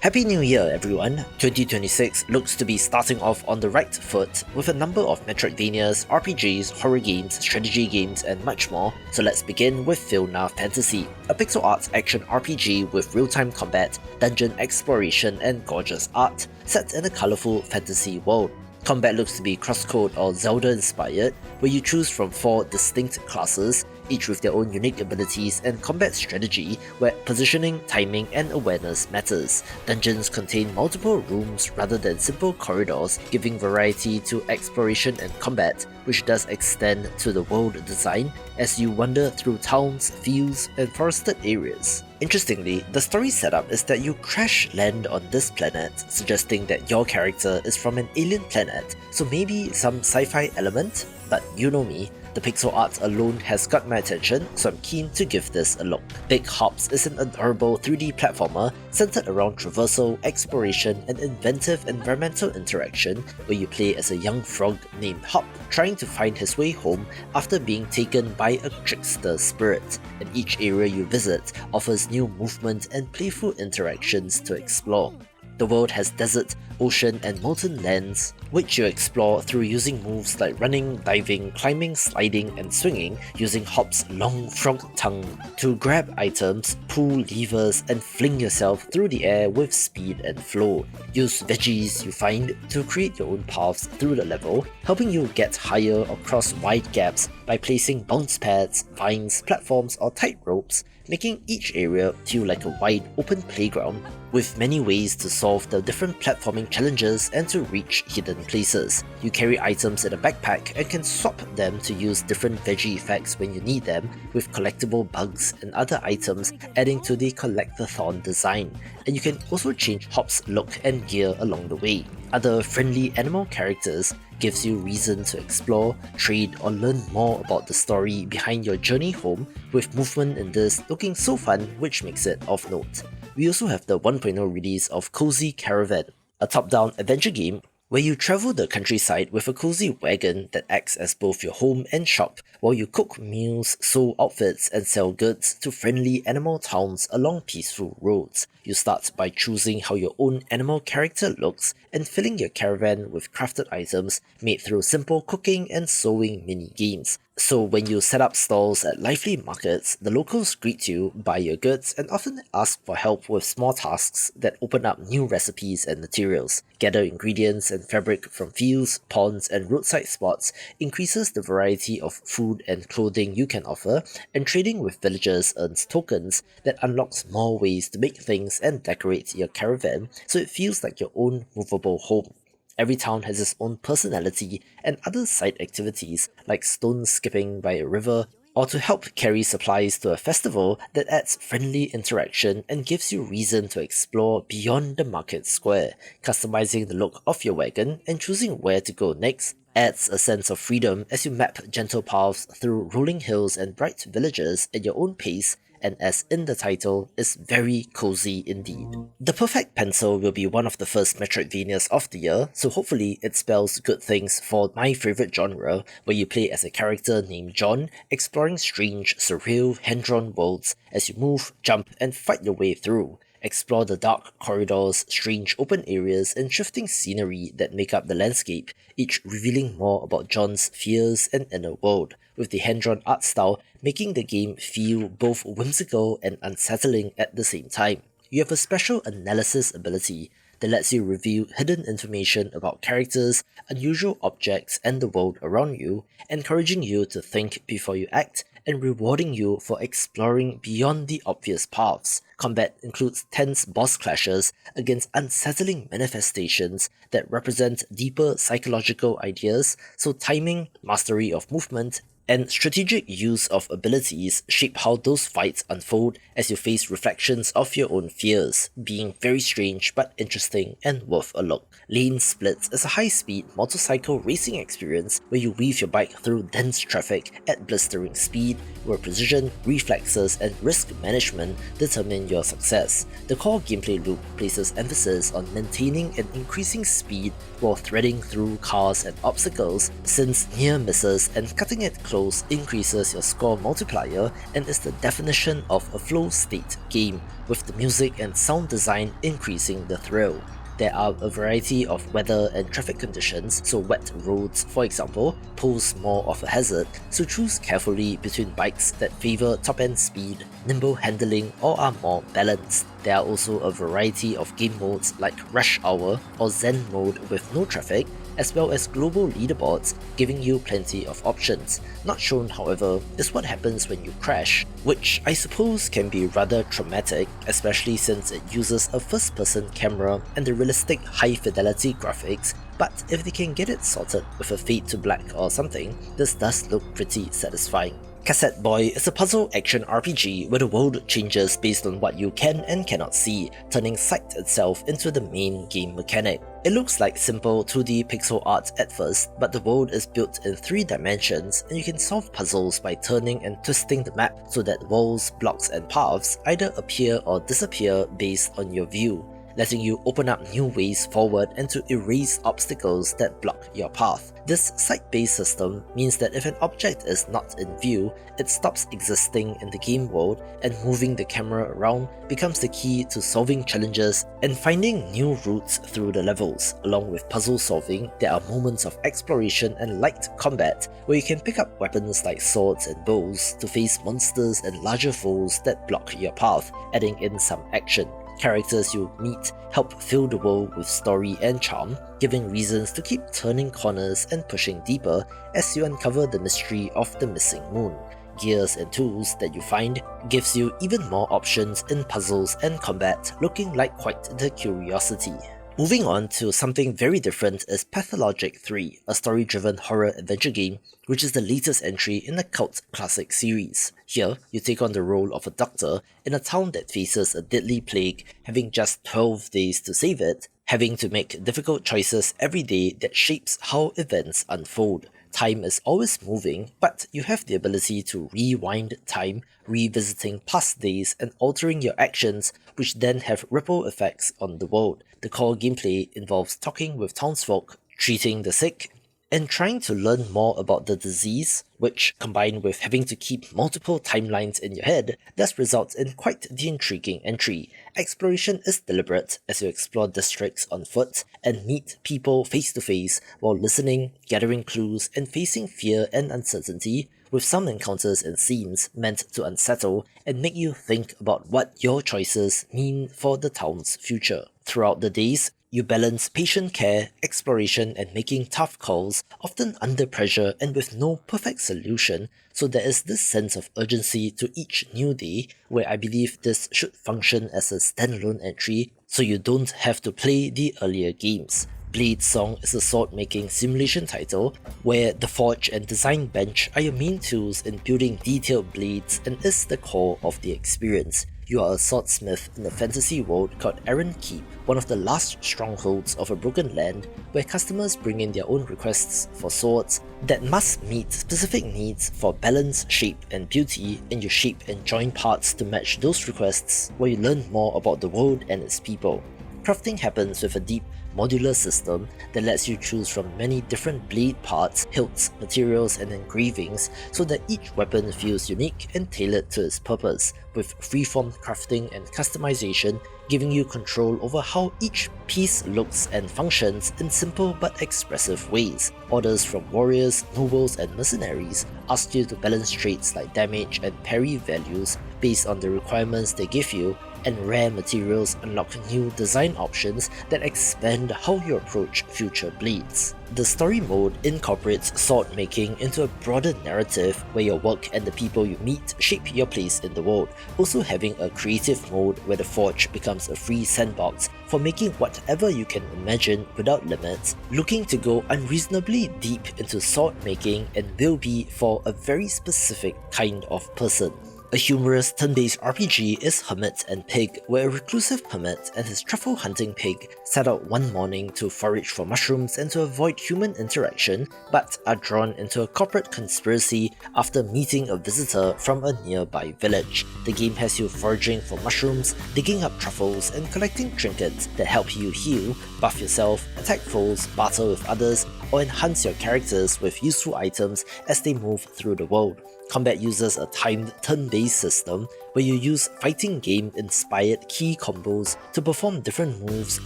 Happy New Year everyone! 2026 looks to be starting off on the right foot with a number of Metroidvanias, RPGs, horror games, strategy games and much more, so let's begin with Philna Fantasy, a pixel art action RPG with real-time combat, dungeon exploration and gorgeous art, set in a colourful fantasy world. Combat looks to be crosscode or Zelda inspired, where you choose from 4 distinct classes, each with their own unique abilities and combat strategy where positioning, timing and awareness matters. Dungeons contain multiple rooms rather than simple corridors, giving variety to exploration and combat, which does extend to the world design as you wander through towns, fields and forested areas. Interestingly, the story setup is that you crash land on this planet, suggesting that your character is from an alien planet, so maybe some sci-fi element, but you know me, the pixel art alone has got my attention, so I'm keen to give this a look. Big Hops is an adorable 3D platformer centered around traversal, exploration and inventive environmental interaction where you play as a young frog named Hop trying to find his way home after being taken by a trickster spirit, and each area you visit offers new movement and playful interactions to explore. The world has desert, ocean and molten lands, which you explore through using moves like running, diving, climbing, sliding and swinging using Hop's long frog tongue to grab items, pull levers and fling yourself through the air with speed and flow. Use veggies you find to create your own paths through the level, helping you get higher or cross wide gaps by placing bounce pads, vines, platforms or tight ropes, making each area feel like a wide open playground with many ways to solve the different platforming challenges and to reach hidden places. You carry items in a backpack and can swap them to use different veggie effects when you need them, with collectible bugs and other items adding to the collectathon design, and you can also change Hop's look and gear along the way. Other friendly animal characters gives you reason to explore, trade or learn more about the story behind your journey home, with movement in this looking so fun which makes it of note. We also have the 1.0 release of Cozy Caravan, a top-down adventure game where you travel the countryside with a cozy wagon that acts as both your home and shop while you cook meals, sew outfits and sell goods to friendly animal towns along peaceful roads. You start by choosing how your own animal character looks and filling your caravan with crafted items made through simple cooking and sewing mini-games. So when you set up stalls at lively markets, the locals greet you, buy your goods and often ask for help with small tasks that open up new recipes and materials. Gather ingredients and fabric from fields, ponds and roadside spots increases the variety of food and clothing you can offer, and trading with villagers earns tokens that unlocks more ways to make things and decorate your caravan so it feels like your own movable home. Every town has its own personality and other side activities like stone skipping by a river, or to help carry supplies to a festival that adds friendly interaction and gives you reason to explore beyond the market square. Customizing the look of your wagon and choosing where to go next adds a sense of freedom as you map gentle paths through rolling hills and bright villages at your own pace, and as in the title, is very cozy indeed. The Perfect Pencil will be one of the first Metroidvanias of the year, so hopefully it spells good things for my favourite genre, where you play as a character named John, exploring strange, surreal, hand-drawn worlds as you move, jump and fight your way through. Explore the dark corridors, strange open areas and shifting scenery that make up the landscape, each revealing more about John's fears and inner world, with the hand-drawn art style making the game feel both whimsical and unsettling at the same time. You have a special analysis ability that lets you reveal hidden information about characters, unusual objects and the world around you, encouraging you to think before you act and rewarding you for exploring beyond the obvious paths. Combat includes tense boss clashes against unsettling manifestations that represent deeper psychological ideas, so timing, mastery of movement, and strategic use of abilities shape how those fights unfold as you face reflections of your own fears, being very strange but interesting and worth a look. LANESPLIT is a high-speed motorcycle racing experience where you weave your bike through dense traffic at blistering speed, where precision, reflexes and risk management determine your success. The core gameplay loop places emphasis on maintaining and increasing speed while threading through cars and obstacles, since near misses and cutting it close close increases your score multiplier and is the definition of a flow state game, with the music and sound design increasing the thrill. There are a variety of weather and traffic conditions, so wet roads, for example, pose more of a hazard, so choose carefully between bikes that favour top-end speed, nimble handling, or are more balanced. There are also a variety of game modes like Rush Hour or Zen mode with no traffic, as well as global leaderboards, giving you plenty of options. Not shown, however, is what happens when you crash, which I suppose can be rather traumatic, especially since it uses a first-person camera and the realistic high-fidelity graphics, but if they can get it sorted with a fade to black or something, this does look pretty satisfying. Cassette Boy is a puzzle action RPG where the world changes based on what you can and cannot see, turning sight itself into the main game mechanic. It looks like simple 2D pixel art at first, but the world is built in 3 dimensions and you can solve puzzles by turning and twisting the map so that walls, blocks and paths either appear or disappear based on your view, letting you open up new ways forward and to erase obstacles that block your path. This sight-based system means that if an object is not in view, it stops existing in the game world, and moving the camera around becomes the key to solving challenges and finding new routes through the levels. Along with puzzle solving, there are moments of exploration and light combat where you can pick up weapons like swords and bows to face monsters and larger foes that block your path, adding in some action. Characters you meet help fill the world with story and charm, giving reasons to keep turning corners and pushing deeper as you uncover the mystery of the missing moon. Gears and tools that you find gives you even more options in puzzles and combat, looking like quite the curiosity. Moving on to something very different is Pathologic 3, a story-driven horror adventure game, which is the latest entry in the cult classic series. Here, you take on the role of a doctor in a town that faces a deadly plague, having just 12 days to save it, having to make difficult choices every day that shapes how events unfold. Time is always moving, but you have the ability to rewind time, revisiting past days and altering your actions, which then have ripple effects on the world. The core gameplay involves talking with townsfolk, treating the sick, and trying to learn more about the disease, which, combined with having to keep multiple timelines in your head, does result in quite the intriguing entry. Exploration is deliberate as you explore districts on foot and meet people face to face while listening, gathering clues, and facing fear and uncertainty, with some encounters and scenes meant to unsettle and make you think about what your choices mean for the town's future. Throughout the days, you balance patient care, exploration, and making tough calls, often under pressure and with no perfect solution, so there is this sense of urgency to each new day, where I believe this should function as a standalone entry, so you don't have to play the earlier games. Bladesong is a sword-making simulation title, where the forge and design bench are your main tools in building detailed blades and is the core of the experience. You are a swordsmith in a fantasy world called Arran Keep, one of the last strongholds of a broken land, where customers bring in their own requests for swords that must meet specific needs for balance, shape, and beauty, and you shape and join parts to match those requests, where you learn more about the world and its people. Crafting happens with a deep, modular system that lets you choose from many different blade parts, hilts, materials, and engravings so that each weapon feels unique and tailored to its purpose, with freeform crafting and customization giving you control over how each piece looks and functions in simple but expressive ways. Orders from warriors, nobles, and mercenaries ask you to balance traits like damage and parry values based on the requirements they give you, and rare materials unlock new design options that expand how you approach future blades. The story mode incorporates sword making into a broader narrative where your work and the people you meet shape your place in the world, also having a creative mode where the forge becomes a free sandbox for making whatever you can imagine without limits, looking to go unreasonably deep into sword making and will be for a very specific kind of person. A humorous turn-based RPG is Hermit and Pig, where a reclusive hermit and his truffle hunting pig set out one morning to forage for mushrooms and to avoid human interaction, but are drawn into a corporate conspiracy after meeting a visitor from a nearby village. The game has you foraging for mushrooms, digging up truffles, and collecting trinkets that help you heal, buff yourself, attack foes, barter with others, or enhance your characters with useful items as they move through the world. Combat uses a timed turn-based system where you use fighting game-inspired key combos to perform different moves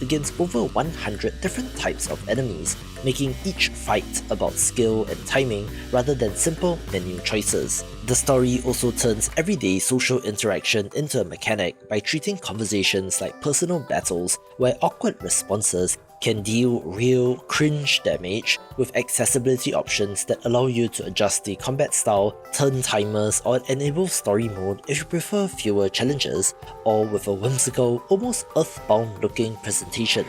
against over 100 different types of enemies, making each fight about skill and timing rather than simple menu choices. The story also turns everyday social interaction into a mechanic by treating conversations like personal battles where awkward responses can deal real cringe damage with accessibility options that allow you to adjust the combat style, turn timers, or enable story mode if you prefer fewer challenges, or with a whimsical, almost earthbound looking presentation.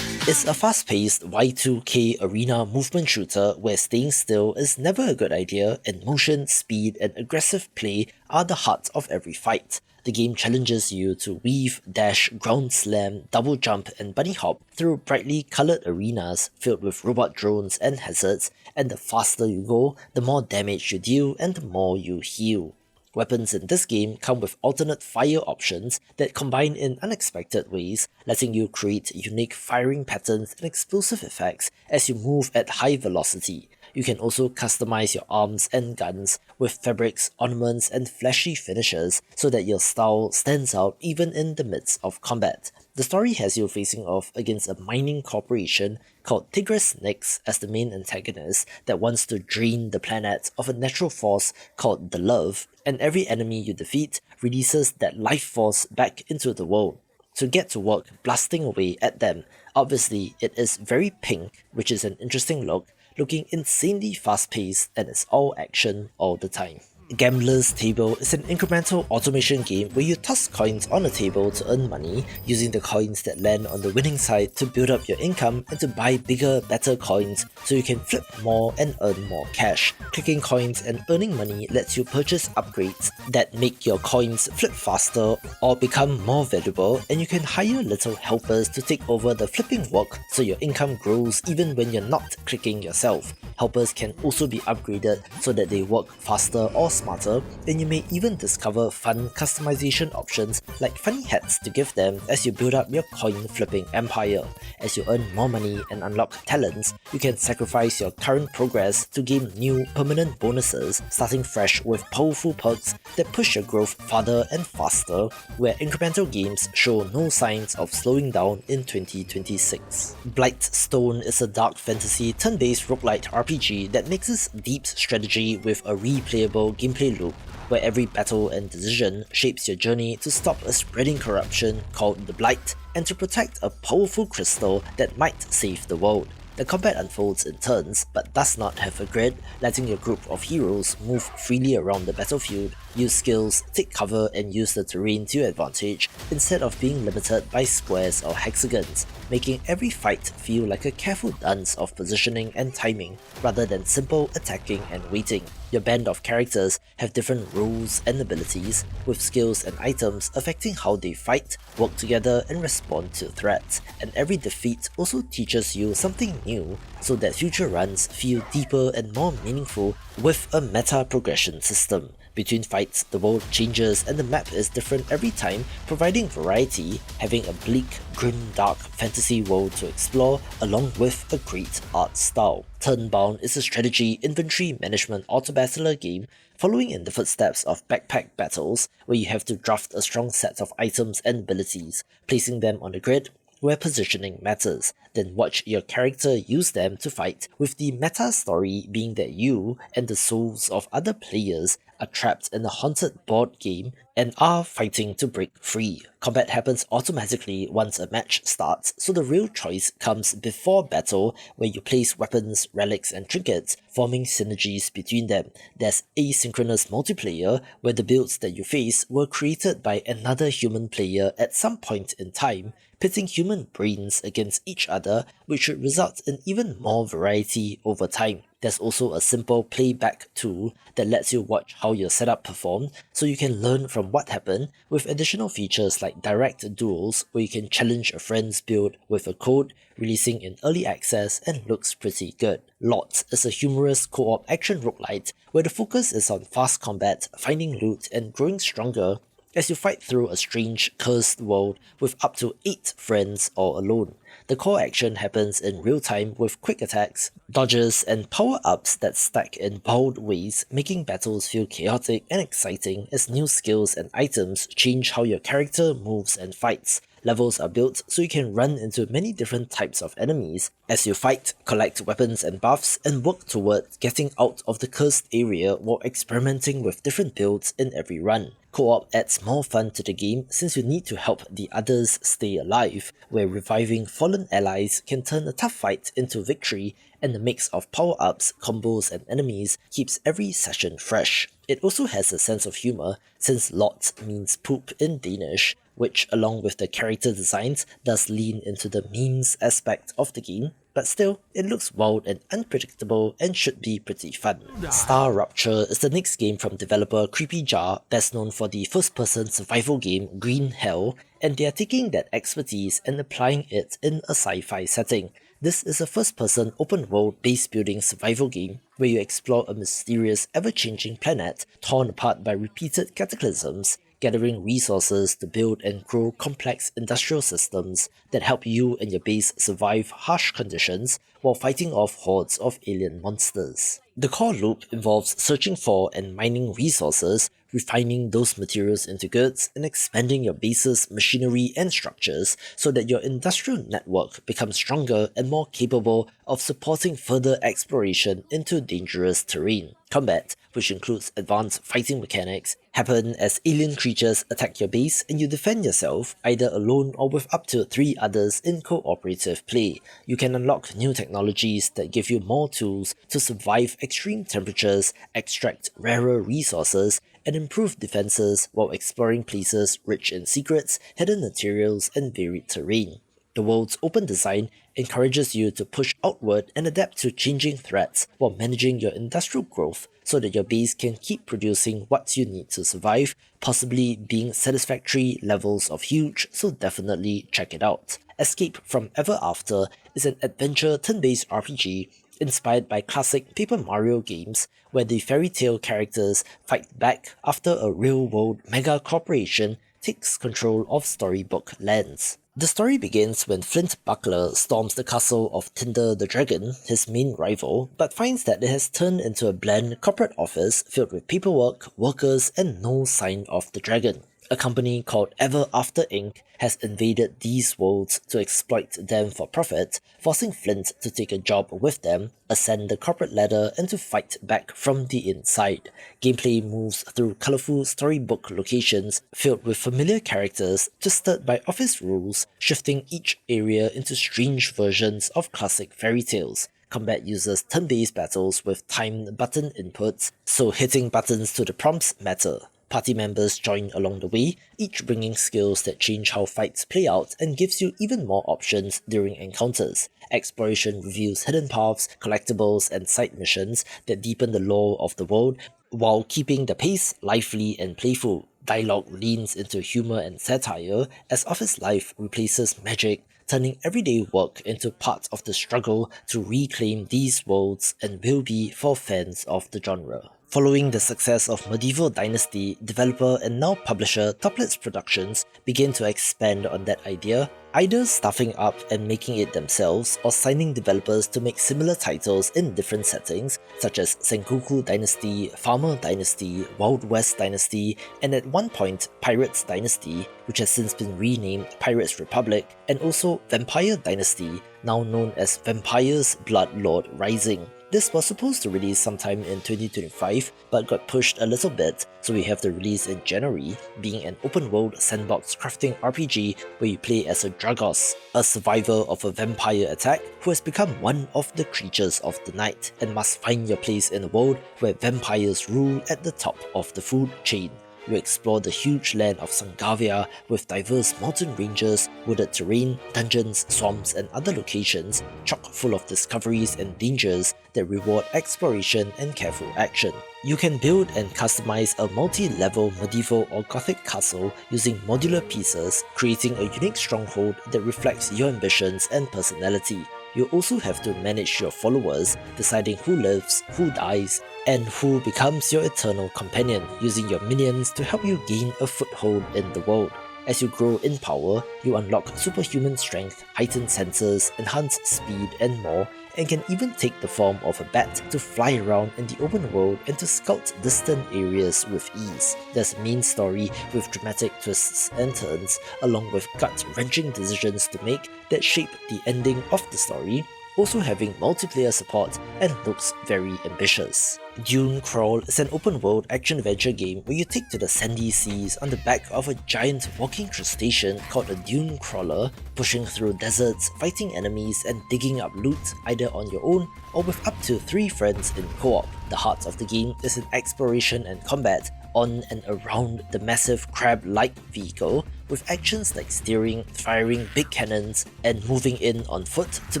It's a fast-paced Y2K arena movement shooter where staying still is never a good idea and motion, speed, and aggressive play are the heart of every fight. The game challenges you to weave, dash, ground slam, double jump, and bunny hop through brightly coloured arenas filled with robot drones and hazards, and the faster you go, the more damage you deal and the more you heal. Weapons in this game come with alternate fire options that combine in unexpected ways, letting you create unique firing patterns and explosive effects as you move at high velocity. You can also customize your arms and guns with fabrics, ornaments, and flashy finishes so that your style stands out even in the midst of combat. The story has you facing off against a mining corporation called Tigris Nix as the main antagonist that wants to drain the planet of a natural force called the Love, and every enemy you defeat releases that life force back into the world. So get to work blasting away at them. Obviously, it is very pink, which is an interesting look, looking insanely fast-paced, and it's all action all the time. Gambler's Table is an incremental automation game where you toss coins on a table to earn money, using the coins that land on the winning side to build up your income and to buy bigger, better coins so you can flip more and earn more cash. Clicking coins and earning money lets you purchase upgrades that make your coins flip faster or become more valuable, and you can hire little helpers to take over the flipping work so your income grows even when you're not clicking yourself. Helpers can also be upgraded so that they work faster or smarter, and you may even discover fun customization options like funny hats to give them as you build up your coin flipping empire. As you earn more money and unlock talents, you can sacrifice your current progress to gain new permanent bonuses, starting fresh with powerful perks that push your growth farther and faster, where incremental games show no signs of slowing down in 2026. Blightstone is a dark fantasy turn-based roguelite RPG that mixes deep strategy with a replayable gameplay loop, where every battle and decision shapes your journey to stop a spreading corruption called the Blight and to protect a powerful crystal that might save the world. The combat unfolds in turns, but does not have a grid, letting your group of heroes move freely around the battlefield, use skills, take cover, and use the terrain to your advantage, instead of being limited by squares or hexagons, making every fight feel like a careful dance of positioning and timing, rather than simple attacking and waiting. Your band of characters have different roles and abilities, with skills and items affecting how they fight, work together, and respond to threats, and every defeat also teaches you something new, so that future runs feel deeper and more meaningful with a meta progression system. Between fights, the world changes and the map is different every time, providing variety, having a bleak, grim, dark fantasy world to explore, along with a great art style. Turnbound is a strategy inventory management auto-battler game following in the footsteps of backpack battles, where you have to draft a strong set of items and abilities, placing them on the grid where positioning matters, then watch your character use them to fight, with the meta story being that you and the souls of other players are trapped in a haunted board game and are fighting to break free. Combat happens automatically once a match starts, so the real choice comes before battle, where you place weapons, relics, and trinkets, forming synergies between them. There's asynchronous multiplayer, where the builds that you face were created by another human player at some point in time, pitting human brains against each other, which should result in even more variety over time. There's also a simple playback tool that lets you watch how your setup performed, so you can learn from what happened, with additional features like direct duels where you can challenge a friend's build with a code, releasing in early access and looks pretty good. LORT is a humorous co-op action roguelite where the focus is on fast combat, finding loot and growing stronger as you fight through a strange, cursed world with up to 8 friends or alone. The core action happens in real time with quick attacks, dodges, and power-ups that stack in bold ways, making battles feel chaotic and exciting as new skills and items change how your character moves and fights. Levels are built so you can run into many different types of enemies as you fight, collect weapons and buffs, and work toward getting out of the cursed area while experimenting with different builds in every run. Co-op adds more fun to the game since you need to help the others stay alive, where reviving fallen allies can turn a tough fight into victory, and the mix of power-ups, combos, and enemies keeps every session fresh. It also has a sense of humor, since LOT means poop in Danish, which, along with the character designs, does lean into the memes aspect of the game, but still, it looks wild and unpredictable and should be pretty fun. StarRupture is the next game from developer Creepy Jar, best known for the first-person survival game Green Hell, and they are taking that expertise and applying it in a sci-fi setting. This is a first-person open-world base-building survival game where you explore a mysterious, ever-changing planet torn apart by repeated cataclysms, gathering resources to build and grow complex industrial systems that help you and your base survive harsh conditions while fighting off hordes of alien monsters. The core loop involves searching for and mining resources, refining those materials into goods, and expanding your base's machinery and structures so that your industrial network becomes stronger and more capable of supporting further exploration into dangerous terrain. Combat, which includes advanced fighting mechanics, happen as alien creatures attack your base and you defend yourself either alone or with up to 3 others in cooperative play. You can unlock new technologies that give you more tools to survive extreme temperatures, extract rarer resources, and improve defenses while exploring places rich in secrets, hidden materials, and varied terrain. The world's open design encourages you to push outward and adapt to changing threats while managing your industrial growth so that your base can keep producing what you need to survive, possibly being satisfactory levels of huge, so definitely check it out. Escape from Ever After is an adventure turn-based RPG inspired by classic Paper Mario games where the fairy tale characters fight back after a real-world mega corporation takes control of storybook lands. The story begins when Flint Buckler storms the castle of Tinder the Dragon, his main rival, but finds that it has turned into a bland corporate office filled with paperwork, workers, and no sign of the dragon. A company called Ever After Inc. has invaded these worlds to exploit them for profit, forcing Flint to take a job with them, ascend the corporate ladder, and to fight back from the inside. Gameplay moves through colourful storybook locations filled with familiar characters twisted by office rules, shifting each area into strange versions of classic fairy tales. Combat uses turn-based battles with timed button inputs, so hitting buttons to the prompts matter. Party members join along the way, each bringing skills that change how fights play out and gives you even more options during encounters. Exploration reveals hidden paths, collectibles, and side missions that deepen the lore of the world, while keeping the pace lively and playful. Dialogue leans into humor and satire as office life replaces magic, turning everyday work into part of the struggle to reclaim these worlds, and will be for fans of the genre. Following the success of Medieval Dynasty, developer and now publisher Toplit's Productions began to expand on that idea, either staffing up and making it themselves or signing developers to make similar titles in different settings such as Sengoku Dynasty, Farmer Dynasty, Wild West Dynasty, and at one point Pirates Dynasty, which has since been renamed Pirates Republic, and also Vampire Dynasty, now known as Vampire's Bloodlord Rising. This was supposed to release sometime in 2025, but got pushed a little bit, so we have the release in January, being an open-world sandbox crafting RPG where you play as a Dragos, a survivor of a vampire attack who has become one of the creatures of the night and must find your place in a world where vampires rule at the top of the food chain. you explore the huge land of Sangavia with diverse mountain ranges, wooded terrain, dungeons, swamps, and other locations chock full of discoveries and dangers that reward exploration and careful action. You can build and customize a multi-level medieval or gothic castle using modular pieces, creating a unique stronghold that reflects your ambitions and personality. You also have to manage your followers, deciding who lives, who dies, and who becomes your eternal companion, using your minions to help you gain a foothold in the world. As you grow in power, you unlock superhuman strength, heightened senses, enhanced speed, and more, and can even take the form of a bat to fly around in the open world and to scout distant areas with ease. There's a main story with dramatic twists and turns, along with gut-wrenching decisions to make that shape the ending of the story, also having multiplayer support and looks very ambitious. Dune Crawl is an open-world action-adventure game where you take to the sandy seas on the back of a giant walking crustacean called a dune crawler, pushing through deserts, fighting enemies, and digging up loot either on your own or with up to 3 friends in co-op. The heart of the game is in exploration and combat on and around the massive crab-like vehicle, with actions like steering, firing big cannons, and moving in on foot to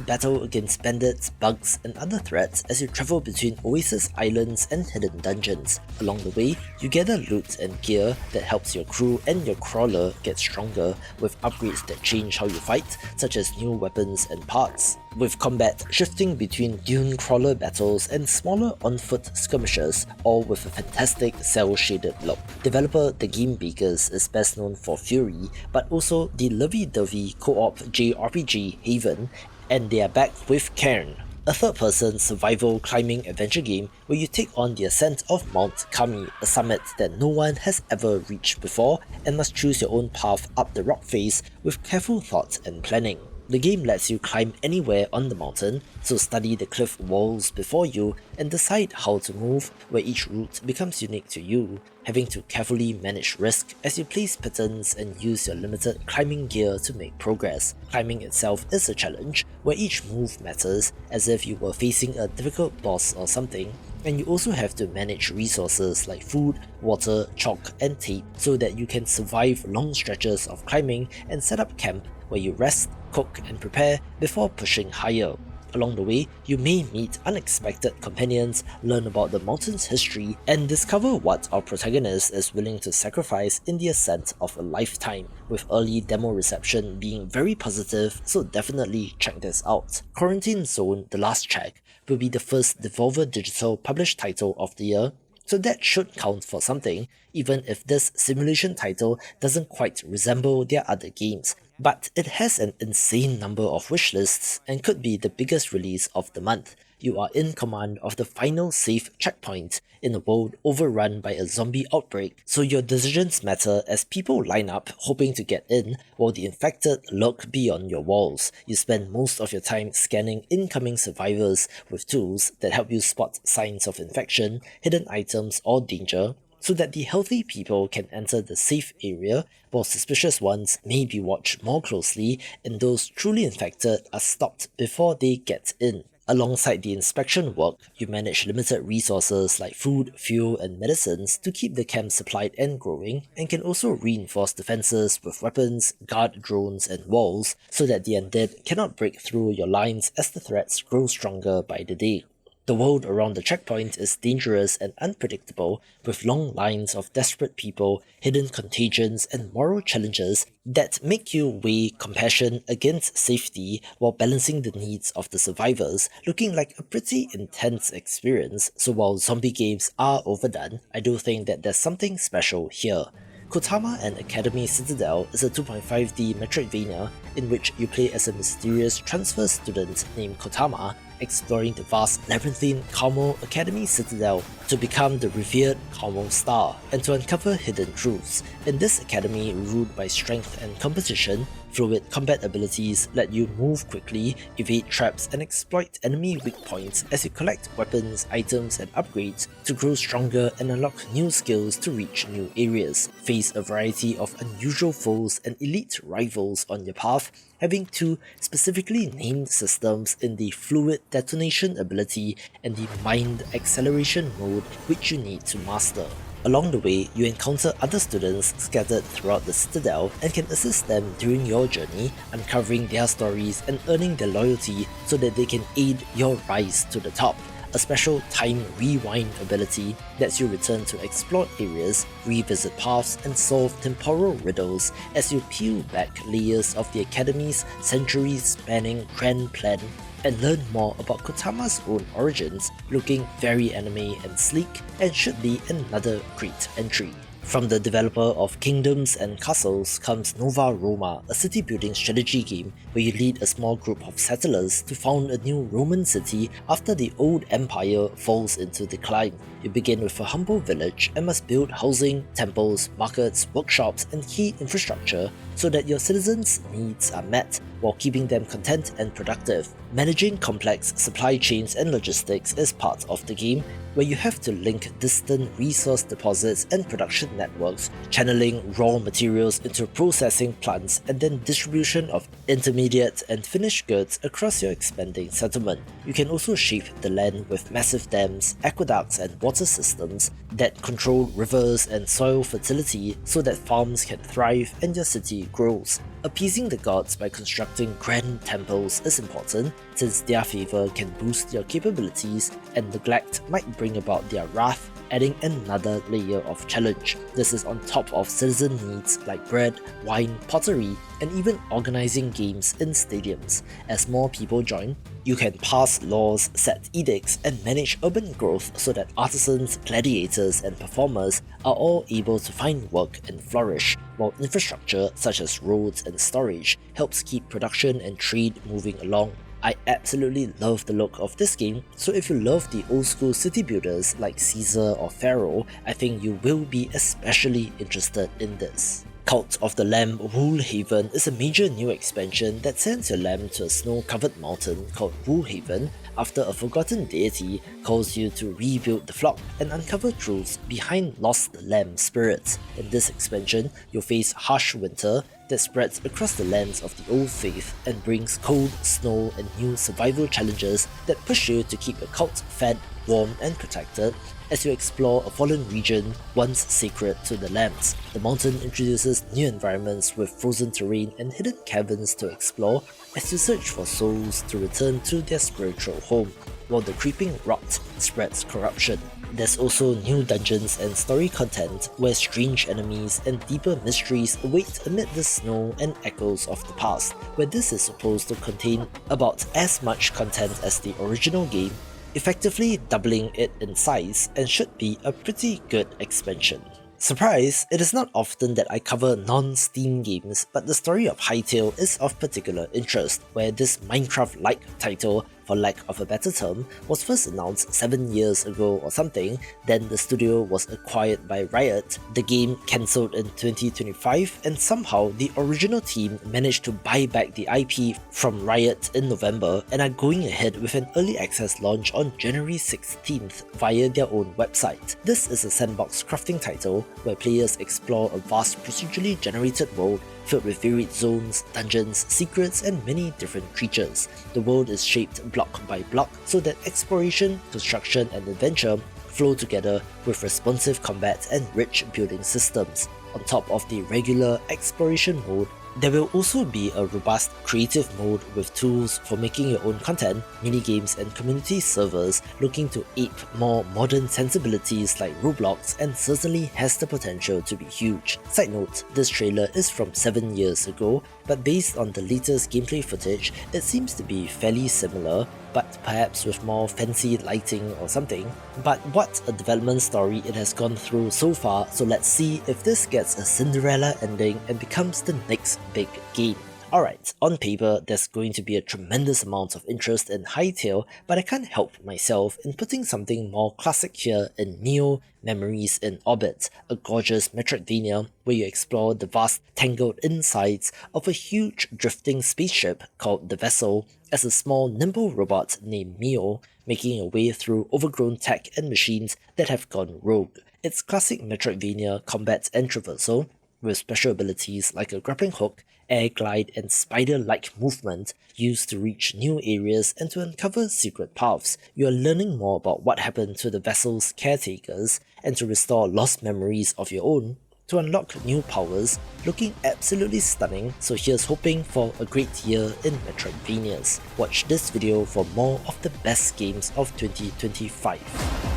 battle against bandits, bugs, and other threats as you travel between Oasis Islands and hidden dungeons. Along the way, you gather loot and gear that helps your crew and your crawler get stronger, with upgrades that change how you fight, such as new weapons and parts. With combat shifting between dune crawler battles and smaller on-foot skirmishes, all with a fantastic cel-shaded look. Developer The Game Bakers is best known for Fury, but also the lovey-dovey co-op JRPG Haven, and they are back with Cairn, a third-person survival climbing adventure game where you take on the ascent of Mount Kami, a summit that no one has ever reached before, and must choose your own path up the rock face with careful thought and planning. The game lets you climb anywhere on the mountain, so study the cliff walls before you and decide how to move, where each route becomes unique to you, having to carefully manage risk as you place patterns and use your limited climbing gear to make progress. Climbing itself is a challenge, where each move matters, as if you were facing a difficult boss or something, and you also have to manage resources like food, water, chalk, and tape so that you can survive long stretches of climbing and set up camp where you rest, cook, and prepare before pushing higher. Along the way, you may meet unexpected companions, learn about the mountain's history, and discover what our protagonist is willing to sacrifice in the ascent of a lifetime, with early demo reception being very positive, so definitely check this out. Quarantine Zone: The Last Check will be the first Devolver Digital published title of the year, so that should count for something, even if this simulation title doesn't quite resemble their other games. But it has an insane number of wishlists and could be the biggest release of the month. You are in command of the final safe checkpoint in a world overrun by a zombie outbreak, so your decisions matter as people line up hoping to get in while the infected lurk beyond your walls. You spend most of your time scanning incoming survivors with tools that help you spot signs of infection, hidden items, or danger, so that the healthy people can enter the safe area, while suspicious ones may be watched more closely and those truly infected are stopped before they get in. Alongside the inspection work, you manage limited resources like food, fuel, and medicines to keep the camp supplied and growing, and can also reinforce defenses with weapons, guard drones, and walls so that the undead cannot break through your lines as the threats grow stronger by the day. The world around the checkpoint is dangerous and unpredictable, with long lines of desperate people, hidden contagions, and moral challenges that make you weigh compassion against safety while balancing the needs of the survivors, looking like a pretty intense experience. So while zombie games are overdone, I do think that there's something special here. Kotama and Academy Citadel is a 2.5D Metroidvania in which you play as a mysterious transfer student named Kotama, exploring the vast labyrinthine Carmel Academy Citadel to become the revered Carmel Star and to uncover hidden truths. In this academy ruled by strength and competition, fluid combat abilities let you move quickly, evade traps, and exploit enemy weak points as you collect weapons, items, and upgrades to grow stronger and unlock new skills to reach new areas. Face a variety of unusual foes and elite rivals on your path, having two specifically named systems in the fluid detonation ability and the mind acceleration mode which you need to master. Along the way, you encounter other students scattered throughout the Citadel and can assist them during your journey, uncovering their stories and earning their loyalty so that they can aid your rise to the top. A special Time Rewind ability lets you return to explored areas, revisit paths, and solve temporal riddles as you peel back layers of the Academy's centuries-spanning grand plan and learn more about Kotama's own origins, looking very anime and sleek, and should be another great entry. From the developer of Kingdoms and Castles comes Nova Roma, a city-building strategy game where you lead a small group of settlers to found a new Roman city after the old empire falls into decline. You begin with a humble village and must build housing, temples, markets, workshops, and key infrastructure so that your citizens' needs are met while keeping them content and productive. Managing complex supply chains and logistics is part of the game, where you have to link distant resource deposits and production networks, channeling raw materials into processing plants and then distribution of intermediate and finished goods across your expanding settlement. You can also shape the land with massive dams, aqueducts, and water systems that control rivers and soil fertility so that farms can thrive and your city grows. Appeasing the gods by constructing grand temples is important, since their favour can boost your capabilities and neglect might bring about their wrath, adding another layer of challenge. This is on top of citizen needs like bread, wine, pottery, and even organising games in stadiums. As more people join, you can pass laws, set edicts, and manage urban growth so that artisans, gladiators, and performers are all able to find work and flourish, while infrastructure such as roads and storage helps keep production and trade moving along. I absolutely love the look of this game, so if you love the old school city builders like Caesar or Pharaoh, I think you will be especially interested in this. Cult of the Lamb Woolhaven is a major new expansion that sends your lamb to a snow-covered mountain called Woolhaven after a forgotten deity calls you to rebuild the flock and uncover truths behind lost lamb spirits. In this expansion, you'll face harsh winter that spreads across the lands of the old faith and brings cold, snow, and new survival challenges that push you to keep your cult fed, warm, and protected as you explore a fallen region once sacred to the lambs. The mountain introduces new environments with frozen terrain and hidden caverns to explore as you search for souls to return to their spiritual home, while the creeping rot spreads corruption. There's also new dungeons and story content where strange enemies and deeper mysteries await amid the snow and echoes of the past, where this is supposed to contain about as much content as the original game, effectively doubling it in size, and should be a pretty good expansion. Surprise! It is not often that I cover non-Steam games, but the story of Hytale is of particular interest, where this Minecraft-like title, for lack of a better term, was first announced 7 years ago or something. Then the studio was acquired by Riot, the game cancelled in 2025, and somehow the original team managed to buy back the IP from Riot in November and are going ahead with an early access launch on January 16th via their own website. This is a sandbox crafting title where players explore a vast procedurally generated world filled with varied zones, dungeons, secrets, and many different creatures. The world is shaped block by block so that exploration, construction, and adventure flow together with responsive combat and rich building systems. On top of the regular exploration mode, there will also be a robust creative mode with tools for making your own content, minigames, and community servers looking to ape more modern sensibilities like Roblox, and certainly has the potential to be huge. Side note, this trailer is from 7 years ago, but based on the latest gameplay footage, it seems to be fairly similar, but perhaps with more fancy lighting or something. But what a development story it has gone through so far, so let's see if this gets a Cinderella ending and becomes the next big game. Alright, on paper there's going to be a tremendous amount of interest in Hytale, but I can't help myself in putting something more classic here in Neo Memories in Orbit, a gorgeous Metroidvania where you explore the vast tangled insides of a huge drifting spaceship called the Vessel as a small nimble robot named Mio, making your way through overgrown tech and machines that have gone rogue. It's classic Metroidvania combat and traversal, with special abilities like a grappling hook air glide and spider-like movement used to reach new areas and to uncover secret paths. You are learning more about what happened to the vessel's caretakers and to restore lost memories of your own, to unlock new powers, looking absolutely stunning, so here's hoping for a great year in Metroidvanias. Watch this video for more of the best games of 2025.